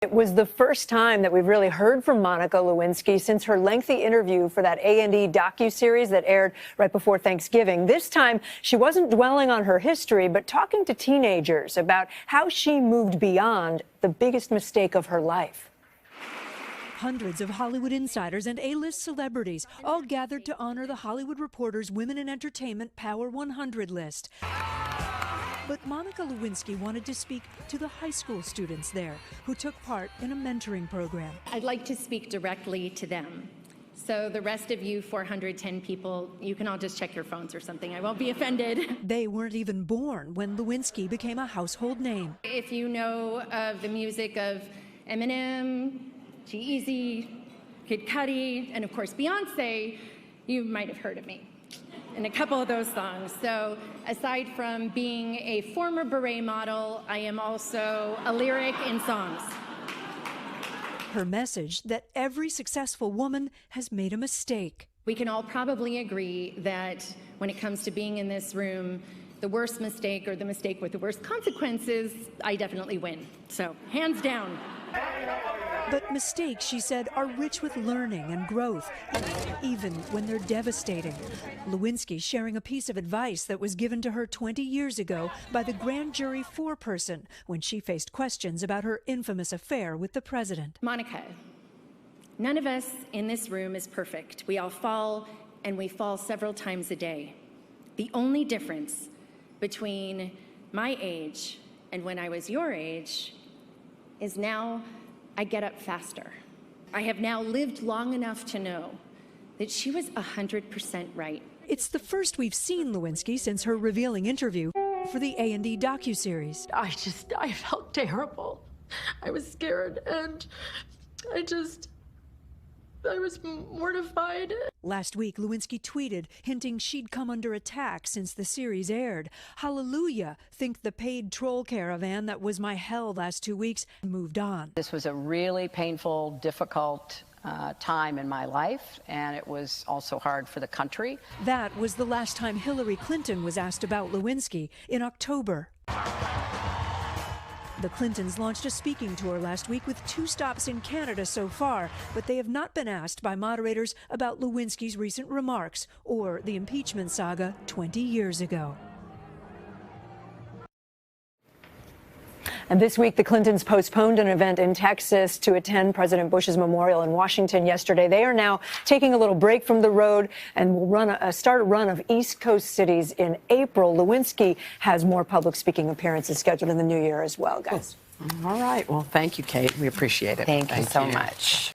It was the first time that we've really heard from Monica Lewinsky since her lengthy interview for that A&E docuseries that aired right before Thanksgiving. This time, she wasn't dwelling on her history, but talking to teenagers about how she moved beyond the biggest mistake of her life. Hundreds of Hollywood insiders and A-list celebrities all gathered to honor the Hollywood Reporter's Women in Entertainment Power 100 list. But Monica Lewinsky wanted to speak to the high school students there who took part in a mentoring program. I'd like to speak directly to them. So the rest of you 410 people, you can all just check your phones or something. I won't be offended. They weren't even born when Lewinsky became a household name. If you know of the music of Eminem, G-Eazy, Kid Cudi, and of course Beyonce, you might have heard of me in a couple of those songs. So aside from being a former beret model, I am also a lyric in songs. Her message that every successful woman has made a mistake. We can all probably agree that when it comes to being in this room, the worst mistake or the mistake with the worst consequences, I definitely win. So hands down. But mistakes, she said, are rich with learning and growth, even when they're devastating. Lewinsky sharing a piece of advice that was given to her 20 years ago by the grand jury foreperson when she faced questions about her infamous affair with the president. Monica, none of us in this room is perfect. We all fall, and we fall several times a day. The only difference between my age and when I was your age is now I get up faster. I have now lived long enough to know that she was 100% right. It's the first we've seen Lewinsky since her revealing interview for the A&E docuseries. I felt terrible. I was scared, and I was mortified. Last week, Lewinsky tweeted, hinting she'd come under attack since the series aired. Hallelujah, think the paid troll caravan that was my hell last 2 weeks moved on. This was a really painful, difficult time in my life, and it was also hard for the country. That was the last time Hillary Clinton was asked about Lewinsky, in October. The Clintons launched a speaking tour last week with 2 stops in Canada so far, but they have not been asked by moderators about Lewinsky's recent remarks or the impeachment saga 20 years ago. And this week, the Clintons postponed an event in Texas to attend President Bush's memorial in Washington yesterday. They are now taking a little break from the road and will start a run of East Coast cities in April. Lewinsky has more public speaking appearances scheduled in the new year as well, guys. All right. Well, thank you, Kate. We appreciate it. Thank you so much.